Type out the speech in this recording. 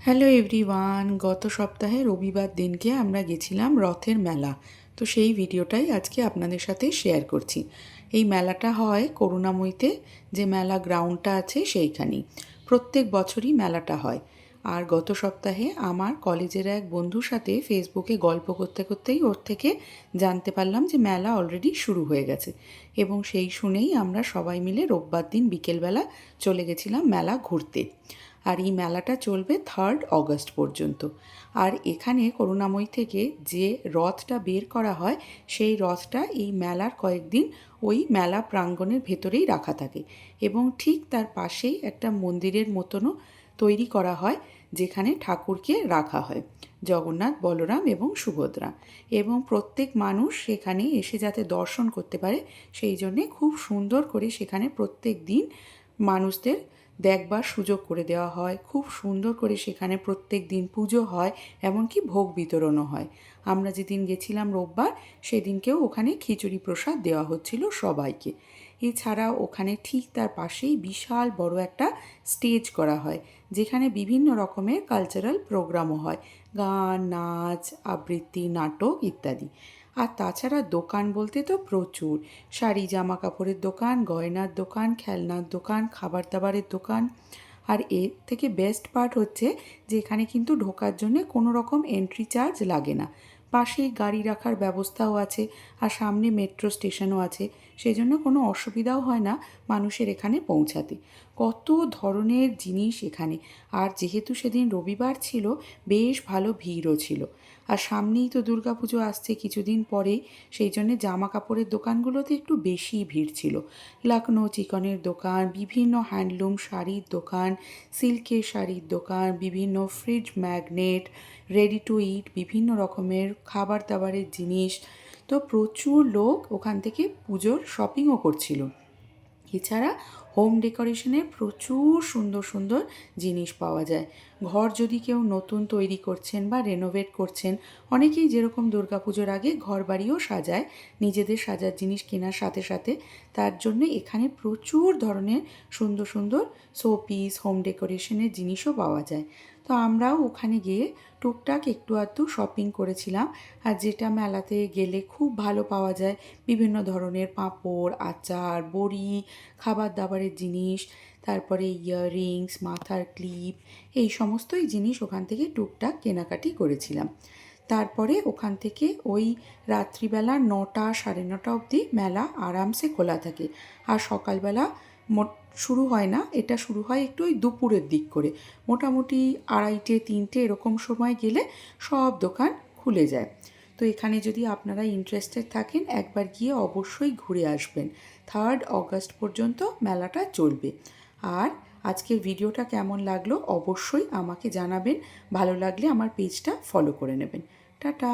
Hello everyone, গত সপ্তাহে রবিবার দিনকে আমরা গেছিলাম রথের মেলা। তো সেই ভিডিওটাই আজকে আপনাদের সাথে শেয়ার করছি। এই মেলাটা হয় করুণাময়ীতে, যে মেলা গ্রাউন্ডটা আছে সেইখানেই প্রত্যেক বছরই মেলাটা হয়। আর গত সপ্তাহে আমার কলেজের এক বন্ধুর সাথে ফেসবুকে গল্প করতে করতেই ওর থেকে জানতে পারলাম যে মেলা অলরেডি শুরু হয়ে গেছে, এবং সেই শুনেই আমরা সবাই মিলে রোববার দিন বিকেলবেলা চলে গেছিলাম মেলা ঘুরতে। আর এই মেলাটা চলবে 3 অগস্ট পর্যন্ত। আর এখানে করুণাময়ী থেকে যে রথটা বের করা হয় সেই রথটা এই মেলার কয়েকদিন ওই মেলা প্রাঙ্গণের ভেতরেই রাখা থাকে, এবং ঠিক তার পাশেই একটা মন্দিরের মতনও তৈরি করা হয় যেখানে ঠাকুরকে রাখা হয়, জগন্নাথ, বলরাম এবং সুভদ্রা। এবং প্রত্যেক মানুষ সেখানে এসে যাতে দর্শন করতে পারে সেই জন্যে খুব সুন্দর করে সেখানে প্রত্যেক দিন মানুষদের দেখবার সুযোগ করে দেওয়া হয়। খুব সুন্দর করে সেখানে প্রত্যেক দিন পুজো হয়, এমনকি ভোগ বিতরণও হয়। আমরা যেদিন গেছিলাম রোববার, সেদিনকেও ওখানে খিচুড়ি প্রসাদ দেওয়া হচ্ছিল সবাইকে। এছাড়া ওখানে ঠিক তার পাশেই বিশাল বড় একটা স্টেজ করা হয়, যেখানে বিভিন্ন রকমের কালচারাল প্রোগ্রামও হয়, গান, নাচ, আবৃত্তি, নাটক ইত্যাদি। আর তাছাড়া দোকান বলতে তো প্রচুর, শাড়ি, জামা কাপড়ের দোকান, গয়নার দোকান, খেলনার দোকান, খাবার দাবারের দোকান। আর এর থেকে বেস্ট পার্ট হচ্ছে যে এখানে কিন্তু ঢোকার জন্যে কোনো রকম এন্ট্রি চার্জ লাগে না। পাশেই গাড়ি রাখার ব্যবস্থাও আছে, আর সামনে মেট্রো স্টেশনও আছে, সেই জন্য কোনো অসুবিধাও হয় না মানুষের এখানে পৌঁছাতে। কত ধরনের জিনিস এখানে। আর যেহেতু সেদিন রবিবার ছিল, বেশ ভালো ভিড়ও ছিল। আর সামনেই তো দুর্গাপুজো আসছে কিছুদিন পরেই, সেই জন্যে জামা কাপড়ের দোকানগুলোতে একটু বেশিই ভিড় ছিল। লখনৌ চিকনের দোকান, বিভিন্ন হ্যান্ডলুম শাড়ির দোকান, সিল্কের শাড়ির দোকান, বিভিন্ন ফ্রিজ ম্যাগনেট, রেডি টু ইট, বিভিন্ন রকমের খাবার দাবারের জিনিস। তো প্রচুর লোক ওখান থেকে পুজোর শপিংও করছিল। এছাড়া হোম ডেকোরেশনের প্রচুর সুন্দর সুন্দর জিনিস পাওয়া যায়। ঘর যদি কেউ নতুন তৈরি করছেন বা রেনোভেট করছেন, অনেকেই যেরকম দুর্গাপুজোর আগে ঘর বাড়িও সাজায় নিজেদের সাজার জিনিস কেনার সাথে সাথে, তার জন্য এখানে প্রচুর ধরনের সুন্দর সুন্দর শোপিস, হোম ডেকোরেশনের জিনিসও পাওয়া যায়। তো আমরাও ওখানে গিয়ে টুকটাক একটু আধটু শপিং করেছিলাম। আর যেটা মেলাতে গেলে খুব ভালো পাওয়া যায়, বিভিন্ন ধরনের পাঁপড়, আচার, বড়ি, খাবার দাবারের জিনিস, তারপরে ইয়াররিংস, মাথার ক্লিপ, এই সমস্তই জিনিস ওখান থেকে টুকটাক কেনাকাটি করেছিলাম। তারপরে ওখান থেকে ওই রাত্রিবেলা 9টা, 9:30 অবধি মেলা আরামসে খোলা থাকে। আর সকালবেলা শুরু হয় না, এটা শুরু হয় একটু ওই দুপুরের দিক করে, মোটামুটি 2:30, 3টে এরকম সময় গেলে সব দোকান খুলে যায়। তো এখানে যদি আপনারা ইন্টারেস্টেড থাকেন, একবার গিয়ে অবশ্যই ঘুরে আসবেন। 3 অগস্ট পর্যন্ত মেলাটা চলবে। আর আজকের ভিডিওটা কেমন লাগলো অবশ্যই আমাকে জানাবেন। ভালো লাগলে আমার পেজটা ফলো করে নেবেন। টাটা।